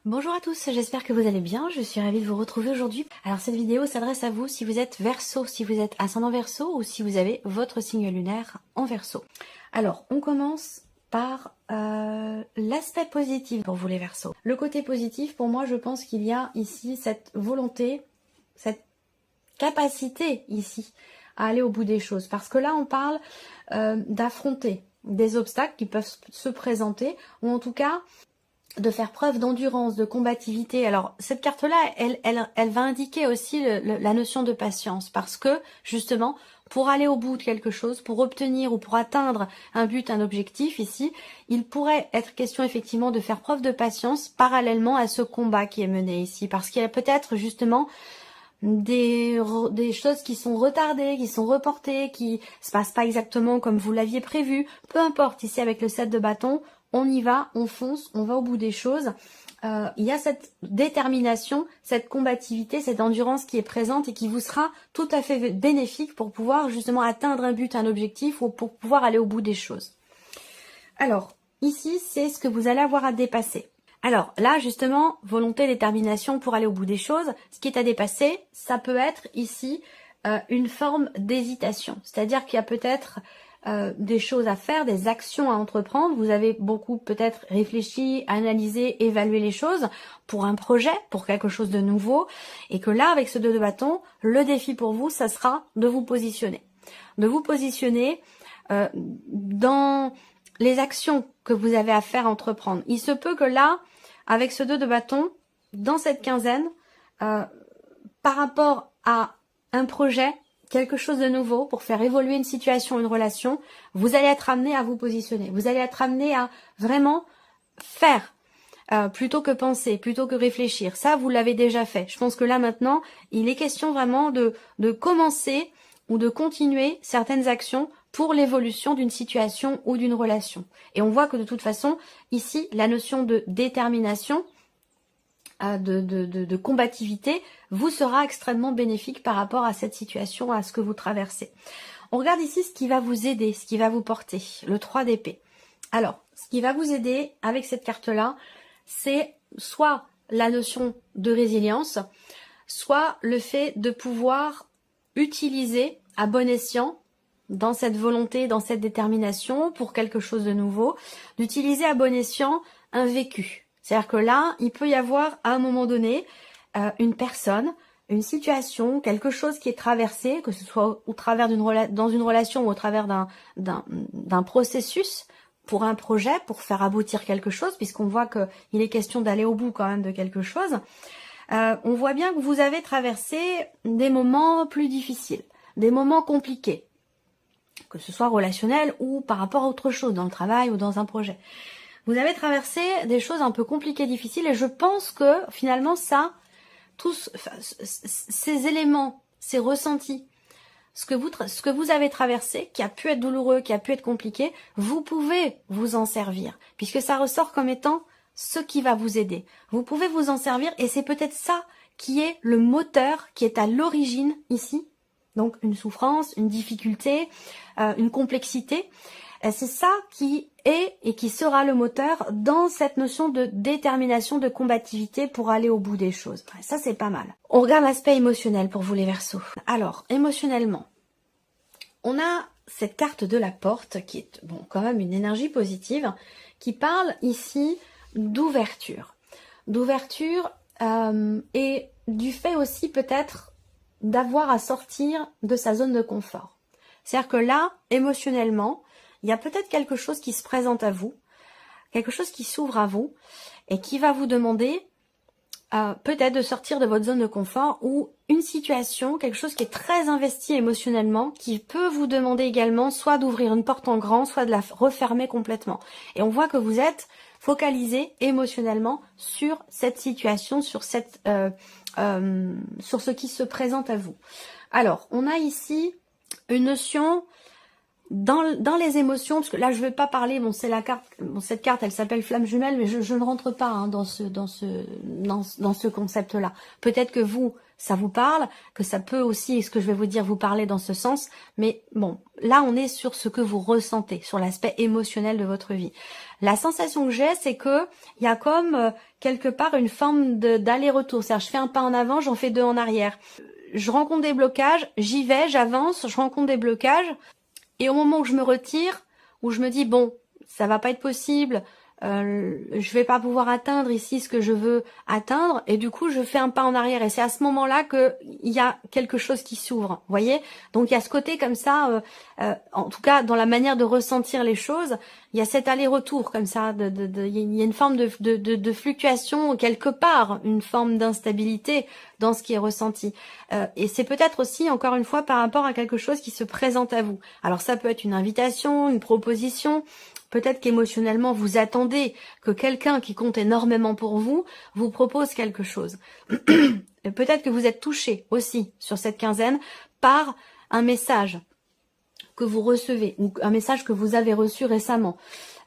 Bonjour à tous, j'espère que vous allez bien, je suis ravie de vous retrouver aujourd'hui. Alors cette vidéo s'adresse à vous si vous êtes Verseau, si vous êtes ascendant Verseau ou si vous avez votre signe lunaire en Verseau. Alors on commence par l'aspect positif pour vous les Verseaux. Le côté positif, pour moi je pense qu'il y a ici cette volonté, cette capacité ici à aller au bout des choses. Parce que là on parle d'affronter des obstacles qui peuvent se présenter ou en tout cas de faire preuve d'endurance, de combativité. Alors cette carte-là, elle va indiquer aussi la notion de patience parce que justement, pour aller au bout de quelque chose, pour obtenir ou pour atteindre un but, un objectif ici, il pourrait être question effectivement de faire preuve de patience parallèlement à ce combat qui est mené ici parce qu'il y a peut-être justement des choses qui sont retardées, qui sont reportées, qui se passent pas exactement comme vous l'aviez prévu. Peu importe, ici avec le 7 de bâton, on y va, on fonce, on va au bout des choses. Il y a cette détermination, cette combativité, cette endurance qui est présente et qui vous sera tout à fait bénéfique pour pouvoir justement atteindre un but, un objectif ou pour pouvoir aller au bout des choses. Alors, ici, c'est ce que vous allez avoir à dépasser. Alors là, justement, volonté, détermination pour aller au bout des choses. Ce qui est à dépasser, ça peut être ici une forme d'hésitation. C'est-à-dire qu'il y a peut-être des choses à faire, des actions à entreprendre. Vous avez beaucoup peut-être réfléchi, analysé, évalué les choses pour un projet, pour quelque chose de nouveau. Et que là, avec ce 2 de bâton, le défi pour vous, ça sera de vous positionner. De vous positionner dans les actions que vous avez à faire entreprendre. Il se peut que là, avec ce 2 de bâton, dans cette quinzaine, par rapport à un projet, quelque chose de nouveau, pour faire évoluer une situation, une relation, vous allez être amené à vous positionner. Vous allez être amené à vraiment faire plutôt que penser, plutôt que réfléchir. Ça, vous l'avez déjà fait. Je pense que là, maintenant, il est question vraiment de commencer ou de continuer certaines actions pour l'évolution d'une situation ou d'une relation. Et on voit que de toute façon, ici, la notion de détermination, de combativité, vous sera extrêmement bénéfique par rapport à cette situation, à ce que vous traversez. On regarde ici ce qui va vous aider, ce qui va vous porter, le 3 d'épée. Alors, ce qui va vous aider avec cette carte-là, c'est soit la notion de résilience, soit le fait de pouvoir utiliser à bon escient, dans cette volonté, dans cette détermination pour quelque chose de nouveau, d'utiliser à bon escient un vécu. C'est-à-dire que là, il peut y avoir à un moment donné une personne, une situation, quelque chose qui est traversé, que ce soit au travers dans une relation ou au travers d'un processus pour un projet, pour faire aboutir quelque chose, puisqu'on voit qu'il est question d'aller au bout quand même de quelque chose. On voit bien que vous avez traversé des moments plus difficiles, des moments compliqués, que ce soit relationnel ou par rapport à autre chose, dans le travail ou dans un projet. Vous avez traversé des choses un peu compliquées, difficiles, et je pense que finalement tous ces éléments, ces ressentis, ce que vous avez traversé, qui a pu être douloureux, qui a pu être compliqué, vous pouvez vous en servir, puisque ça ressort comme étant ce qui va vous aider. Vous pouvez vous en servir et c'est peut-être ça qui est le moteur, qui est à l'origine ici. Donc une souffrance, une difficulté, une complexité. C'est ça qui est et qui sera le moteur dans cette notion de détermination, de combativité pour aller au bout des choses. Ça, c'est pas mal. On regarde l'aspect émotionnel pour vous les Verseaux. Alors, émotionnellement, on a cette carte de la porte qui est quand même une énergie positive qui parle ici d'ouverture. D'ouverture et du fait aussi peut-être d'avoir à sortir de sa zone de confort. C'est-à-dire que là, émotionnellement, il y a peut-être quelque chose qui se présente à vous, quelque chose qui s'ouvre à vous et qui va vous demander peut-être de sortir de votre zone de confort ou une situation, quelque chose qui est très investi émotionnellement, qui peut vous demander également soit d'ouvrir une porte en grand, soit de la refermer complètement. Et on voit que vous êtes focalisé émotionnellement sur cette situation, sur ce qui se présente à vous. Alors, on a ici une notion dans les émotions, parce que là je vais pas parler, bon c'est la carte, bon cette carte elle s'appelle flamme jumelle, mais je ne rentre pas hein, dans ce concept-là. Peut-être que vous, ça vous parle, que ça peut aussi, ce que je vais vous dire, vous parler dans ce sens, mais bon, là on est sur ce que vous ressentez, sur l'aspect émotionnel de votre vie. La sensation que j'ai, c'est que il y a comme quelque part une forme d'aller-retour, c'est-à-dire je fais un pas en avant, j'en fais deux en arrière. Je rencontre des blocages, j'y vais, j'avance, je rencontre des blocages. Et au moment où je me retire, où je me dis bon, ça va pas être possible, je vais pas pouvoir atteindre ici ce que je veux atteindre, et du coup je fais un pas en arrière. Et c'est à ce moment-là que il y a quelque chose qui s'ouvre, voyez. Donc il y a ce côté comme ça, en tout cas dans la manière de ressentir les choses, il y a cet aller-retour comme ça, il y a une forme de fluctuation quelque part, une forme d'instabilité dans ce qui est ressenti. Et c'est peut-être aussi, encore une fois, par rapport à quelque chose qui se présente à vous. Alors ça peut être une invitation, une proposition, peut-être qu'émotionnellement vous attendez que quelqu'un qui compte énormément pour vous propose quelque chose. Peut-être que vous êtes touché aussi sur cette quinzaine par un message que vous recevez ou un message que vous avez reçu récemment.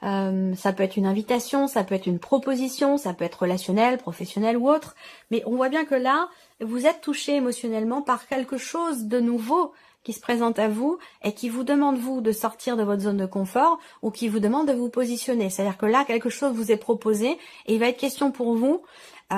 Ça peut être une invitation, ça peut être une proposition, ça peut être relationnel, professionnel ou autre. Mais on voit bien que là, vous êtes touché émotionnellement par quelque chose de nouveau qui se présente à vous et qui vous demande, vous, de sortir de votre zone de confort ou qui vous demande de vous positionner. C'est-à-dire que là, quelque chose vous est proposé et il va être question pour vous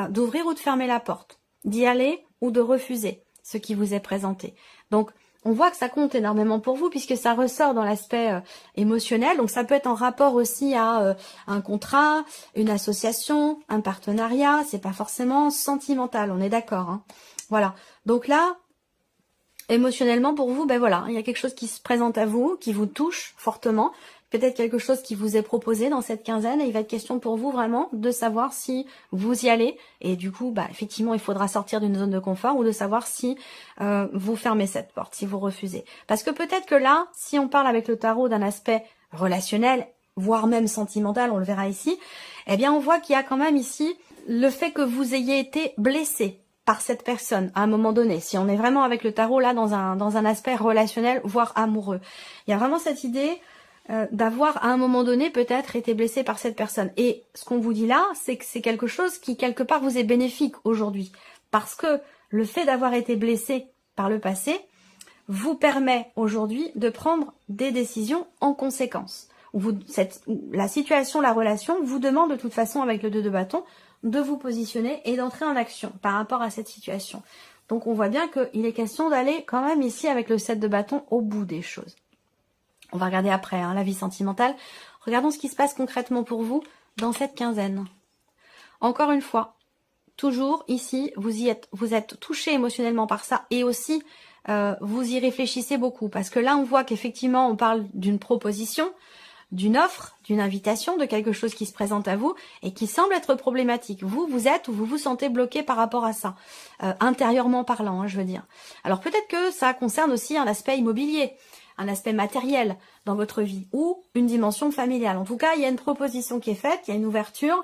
d'ouvrir ou de fermer la porte, d'y aller ou de refuser ce qui vous est présenté. Donc, on voit que ça compte énormément pour vous puisque ça ressort dans l'aspect émotionnel. Donc ça peut être en rapport aussi à un contrat, une association, un partenariat. C'est pas forcément sentimental, on est d'accord. Hein. Voilà. Donc là, émotionnellement pour vous, ben voilà, il y a quelque chose qui se présente à vous, qui vous touche fortement. Peut-être quelque chose qui vous est proposé dans cette quinzaine et il va être question pour vous vraiment de savoir si vous y allez et du coup, bah effectivement, il faudra sortir d'une zone de confort ou de savoir si vous fermez cette porte, si vous refusez. Parce que peut-être que là, si on parle avec le tarot d'un aspect relationnel, voire même sentimental, on le verra ici, eh bien on voit qu'il y a quand même ici le fait que vous ayez été blessé par cette personne à un moment donné. Si on est vraiment avec le tarot là dans un aspect relationnel, voire amoureux, il y a vraiment cette idée d'avoir à un moment donné peut-être été blessé par cette personne. Et ce qu'on vous dit là, c'est que c'est quelque chose qui quelque part vous est bénéfique aujourd'hui. Parce que le fait d'avoir été blessé par le passé vous permet aujourd'hui de prendre des décisions en conséquence. La situation, la relation vous demande de toute façon avec le 2 de bâton de vous positionner et d'entrer en action par rapport à cette situation. Donc on voit bien qu'il est question d'aller quand même ici avec le 7 de bâton au bout des choses. On va regarder après la vie sentimentale. Regardons ce qui se passe concrètement pour vous dans cette quinzaine. Encore une fois, toujours ici, vous êtes touché émotionnellement par ça et aussi vous y réfléchissez beaucoup. Parce que là, on voit qu'effectivement, on parle d'une proposition, d'une offre, d'une invitation, de quelque chose qui se présente à vous et qui semble être problématique. Vous êtes ou vous vous sentez bloqué par rapport à ça, intérieurement parlant, je veux dire. Alors peut-être que ça concerne aussi un aspect immobilier, un aspect matériel dans votre vie ou une dimension familiale. En tout cas, il y a une proposition qui est faite, il y a une ouverture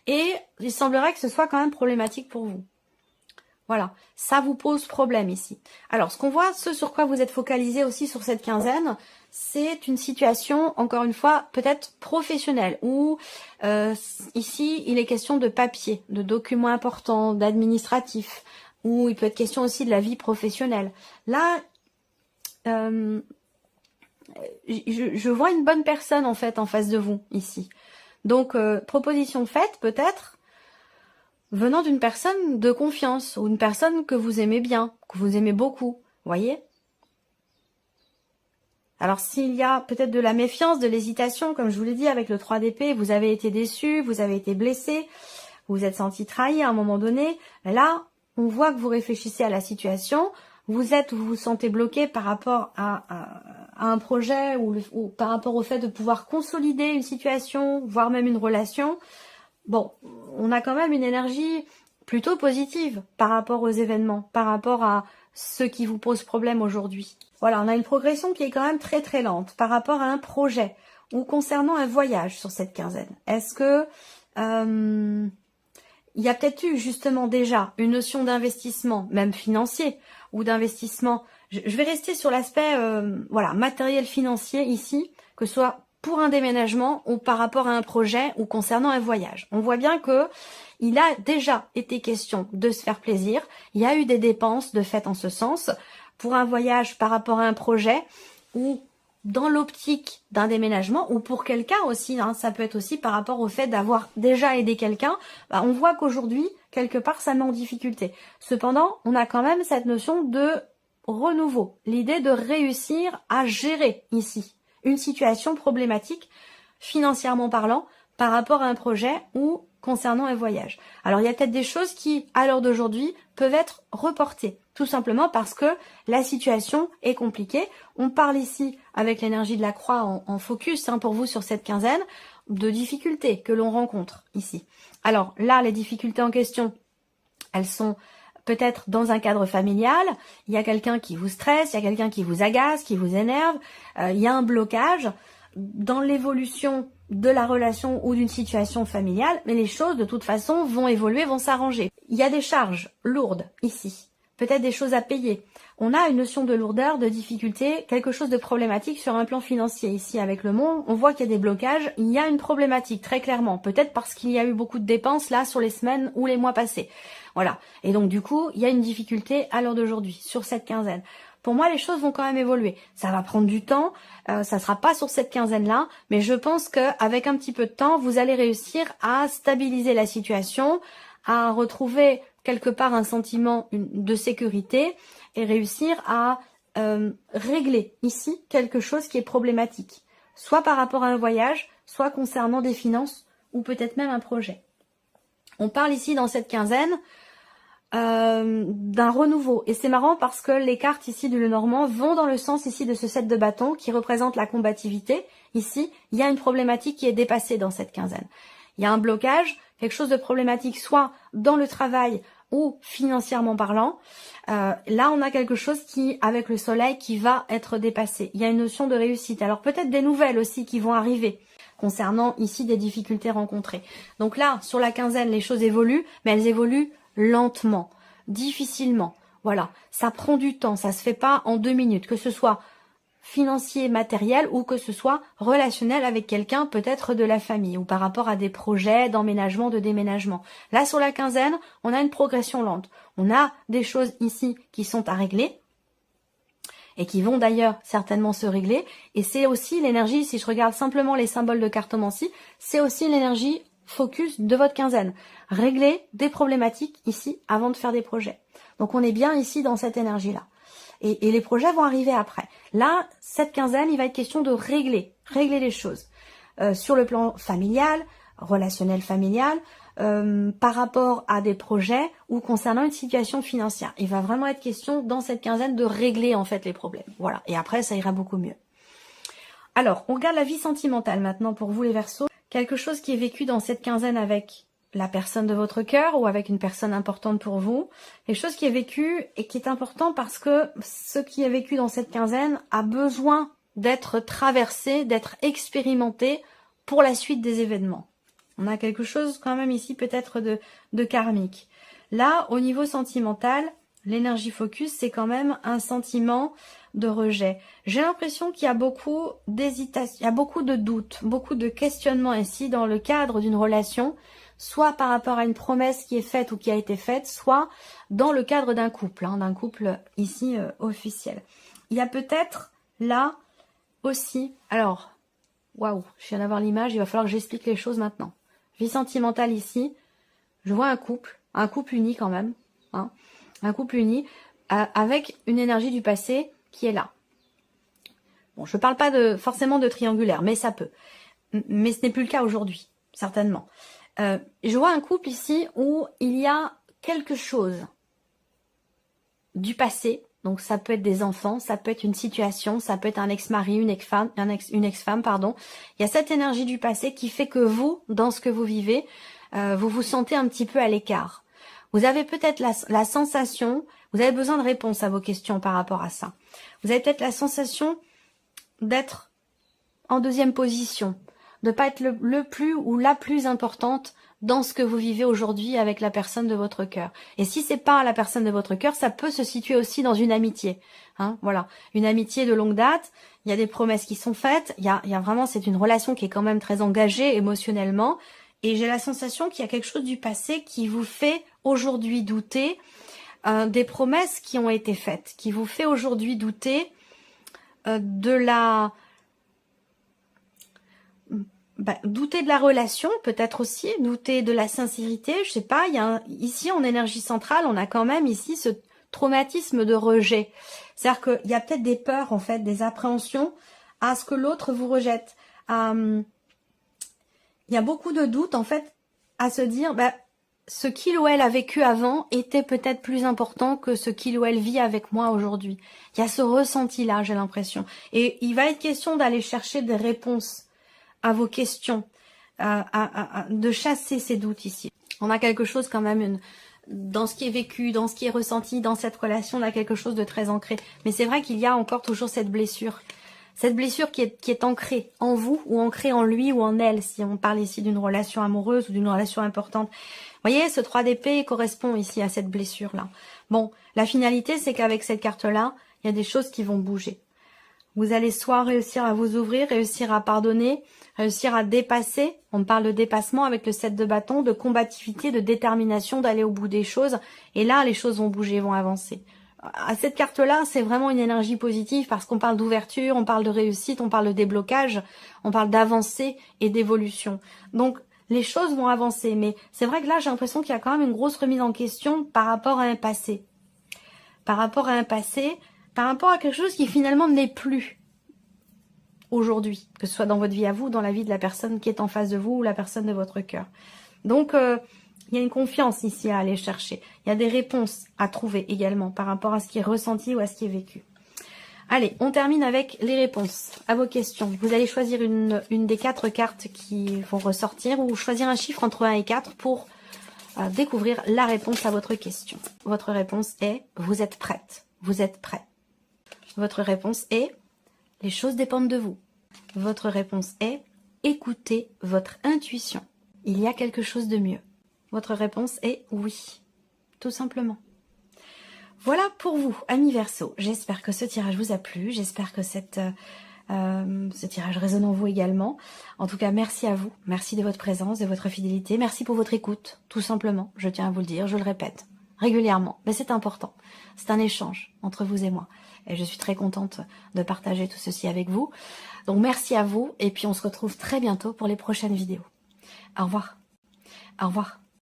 et il semblerait que ce soit quand même problématique pour vous. Voilà, ça vous pose problème ici. Alors, ce qu'on voit, ce sur quoi vous êtes focalisé aussi sur cette quinzaine, c'est une situation, encore une fois, peut-être professionnelle, où ici, il est question de papier, de documents importants, d'administratifs, où il peut être question aussi de la vie professionnelle. Là, je vois une bonne personne, en fait, en face de vous, ici. Donc, proposition faite, peut-être, venant d'une personne de confiance ou une personne que vous aimez bien, que vous aimez beaucoup, voyez? Alors s'il y a peut-être de la méfiance, de l'hésitation, comme je vous l'ai dit avec le 3 d'épée, vous avez été déçu, vous avez été blessé, vous vous êtes senti trahi à un moment donné, là, on voit que vous réfléchissez à la situation, vous vous sentez bloqué par rapport à un projet ou par rapport au fait de pouvoir consolider une situation, voire même une relation. Bon, on a quand même une énergie plutôt positive par rapport aux événements, par rapport à ce qui vous pose problème aujourd'hui. Voilà, on a une progression qui est quand même très très lente par rapport à un projet ou concernant un voyage sur cette quinzaine. Est-ce que il y a peut-être eu justement déjà une notion d'investissement, même financier, ou d'investissement. Je vais rester sur l'aspect voilà, matériel financier ici, que ce soit pour un déménagement ou par rapport à un projet ou concernant un voyage. On voit bien que il a déjà été question de se faire plaisir. Il y a eu des dépenses de fait en ce sens pour un voyage par rapport à un projet ou dans l'optique d'un déménagement ou pour quelqu'un aussi, hein, ça peut être aussi par rapport au fait d'avoir déjà aidé quelqu'un. On voit qu'aujourd'hui, quelque part, ça met en difficulté. Cependant, on a quand même cette notion de renouveau, l'idée de réussir à gérer ici une situation problématique, financièrement parlant, par rapport à un projet ou concernant un voyage. Alors, il y a peut-être des choses qui, à l'heure d'aujourd'hui, peuvent être reportées, tout simplement parce que la situation est compliquée. On parle ici, avec l'énergie de la croix en focus, hein, pour vous sur cette quinzaine, de difficultés que l'on rencontre ici. Alors là, les difficultés en question, elles sont peut-être dans un cadre familial, il y a quelqu'un qui vous stresse, il y a quelqu'un qui vous agace, qui vous énerve, il y a un blocage dans l'évolution de la relation ou d'une situation familiale, mais les choses de toute façon vont évoluer, vont s'arranger. Il y a des charges lourdes ici, peut-être des choses à payer. On a une notion de lourdeur, de difficulté, quelque chose de problématique sur un plan financier. Ici, avec le monde, on voit qu'il y a des blocages, il y a une problématique, très clairement. Peut-être parce qu'il y a eu beaucoup de dépenses, là, sur les semaines ou les mois passés. Voilà. Et donc, du coup, il y a une difficulté à l'heure d'aujourd'hui, sur cette quinzaine. Pour moi, les choses vont quand même évoluer. Ça va prendre du temps, ça sera pas sur cette quinzaine-là, mais je pense qu'avec un petit peu de temps, vous allez réussir à stabiliser la situation, à retrouver quelque part un sentiment de sécurité et réussir à régler ici quelque chose qui est problématique, soit par rapport à un voyage, soit concernant des finances ou peut-être même un projet. On parle ici dans cette quinzaine d'un renouveau. Et c'est marrant parce que les cartes ici du Lenormand vont dans le sens ici de ce 7 de bâton qui représente la combativité. Ici, il y a une problématique qui est dépassée dans cette quinzaine. Il y a un blocage, quelque chose de problématique, soit dans le travail ou financièrement parlant. Là, on a quelque chose qui, avec le soleil, qui va être dépassé. Il y a une notion de réussite. Alors peut-être des nouvelles aussi qui vont arriver concernant ici des difficultés rencontrées. Donc là, sur la quinzaine, les choses évoluent, mais elles évoluent lentement, difficilement. Voilà, ça prend du temps, ça se fait pas en 2 minutes, que ce soit financier, matériel ou que ce soit relationnel avec quelqu'un peut-être de la famille ou par rapport à des projets d'emménagement, de déménagement. Là, sur la quinzaine, on a une progression lente. On a des choses ici qui sont à régler et qui vont d'ailleurs certainement se régler. Et c'est aussi l'énergie, si je regarde simplement les symboles de cartomancie, c'est aussi l'énergie focus de votre quinzaine. Régler des problématiques ici avant de faire des projets. Donc on est bien ici dans cette énergie-là. Et les projets vont arriver après. Là, cette quinzaine, il va être question de régler les choses. Sur le plan familial, relationnel familial, par rapport à des projets ou concernant une situation financière. Il va vraiment être question dans cette quinzaine de régler en fait les problèmes. Voilà. Et après, ça ira beaucoup mieux. Alors, on regarde la vie sentimentale maintenant pour vous les Verseaux. Quelque chose qui est vécu dans cette quinzaine avec la personne de votre cœur ou avec une personne importante pour vous. Quelque chose qui est vécu et qui est important parce que ce qui est vécu dans cette quinzaine a besoin d'être traversé, d'être expérimenté pour la suite des événements. On a quelque chose quand même ici peut-être de karmique. Là, au niveau sentimental, l'énergie focus, c'est quand même un sentiment de rejet. J'ai l'impression qu'il y a beaucoup d'hésitation, il y a beaucoup de doutes, beaucoup de questionnements ici dans le cadre d'une relation, soit par rapport à une promesse qui est faite ou qui a été faite, soit dans le cadre d'un couple ici officiel. Il y a peut-être là aussi, alors, waouh, je viens d'avoir l'image, il va falloir que j'explique les choses maintenant. Vie sentimentale ici, je vois un couple uni quand même, hein, un couple uni avec une énergie du passé qui est là. Bon, je ne parle pas forcément de triangulaire, mais ça peut. Mais ce n'est plus le cas aujourd'hui, certainement. Je vois un couple ici où il y a quelque chose du passé. Donc ça peut être des enfants, ça peut être une situation, ça peut être un ex-mari, une ex-femme, pardon. Il y a cette énergie du passé qui fait que vous, dans ce que vous vivez, vous vous sentez un petit peu à l'écart. Vous avez peut-être la sensation, vous avez besoin de réponses à vos questions par rapport à ça. Vous avez peut-être la sensation d'être en deuxième position, de pas être le plus ou la plus importante dans ce que vous vivez aujourd'hui avec la personne de votre cœur. Et si c'est pas la personne de votre cœur, ça peut se situer aussi dans une amitié. Hein, voilà, une amitié de longue date. Il y a des promesses qui sont faites. Il y a vraiment, c'est une relation qui est quand même très engagée émotionnellement. Et j'ai la sensation qu'il y a quelque chose du passé qui vous fait aujourd'hui douter des promesses qui ont été faites, qui vous fait aujourd'hui douter douter de la relation, peut-être aussi, douter de la sincérité, je sais pas, ici en énergie centrale, on a quand même ici ce traumatisme de rejet. C'est-à-dire qu'il y a peut-être des peurs, en fait, des appréhensions à ce que l'autre vous rejette. Il y a beaucoup de doutes, en fait, à se dire, ce qu'il ou elle a vécu avant était peut-être plus important que ce qu'il ou elle vit avec moi aujourd'hui. Il y a ce ressenti-là, j'ai l'impression. Et il va être question d'aller chercher des réponses à vos questions, de chasser ces doutes ici. On a quelque chose quand même, dans ce qui est vécu, dans ce qui est ressenti, dans cette relation, on a quelque chose de très ancré. Mais c'est vrai qu'il y a encore toujours cette blessure qui est ancrée en vous, ou ancrée en lui ou en elle, si on parle ici d'une relation amoureuse ou d'une relation importante. Vous voyez, ce 3 d'épée correspond ici à cette blessure-là. Bon, la finalité, c'est qu'avec cette carte-là, il y a des choses qui vont bouger. Vous allez soit réussir à vous ouvrir, réussir à pardonner, réussir à dépasser. On parle de dépassement avec le 7 de bâton, de combativité, de détermination, d'aller au bout des choses. Et là, les choses vont bouger, vont avancer. À cette carte-là, c'est vraiment une énergie positive parce qu'on parle d'ouverture, on parle de réussite, on parle de déblocage, on parle d'avancée et d'évolution. Donc, les choses vont avancer. Mais c'est vrai que là, j'ai l'impression qu'il y a quand même une grosse remise en question par rapport à un passé. Par rapport à quelque chose qui finalement n'est plus aujourd'hui, que ce soit dans votre vie à vous, dans la vie de la personne qui est en face de vous ou la personne de votre cœur. Donc, il y a une confiance ici à aller chercher. Il y a des réponses à trouver également par rapport à ce qui est ressenti ou à ce qui est vécu. Allez, on termine avec les réponses à vos questions. Vous allez choisir une des 4 cartes qui vont ressortir ou choisir un chiffre entre 1 et 4 pour découvrir la réponse à votre question. Votre réponse est « Vous êtes prête. Vous êtes prêt. » Votre réponse est « Les choses dépendent de vous. » Votre réponse est « Écoutez votre intuition. Il y a quelque chose de mieux. » Votre réponse est « Oui. » Tout simplement. Voilà pour vous, amis Verseau. J'espère que ce tirage vous a plu. J'espère que ce tirage résonne en vous également. En tout cas, merci à vous. Merci de votre présence, de votre fidélité. Merci pour votre écoute, tout simplement. Je tiens à vous le dire, je le répète régulièrement. Mais c'est important. C'est un échange entre vous et moi. Et je suis très contente de partager tout ceci avec vous. Donc merci à vous. Et puis on se retrouve très bientôt pour les prochaines vidéos. Au revoir. Au revoir.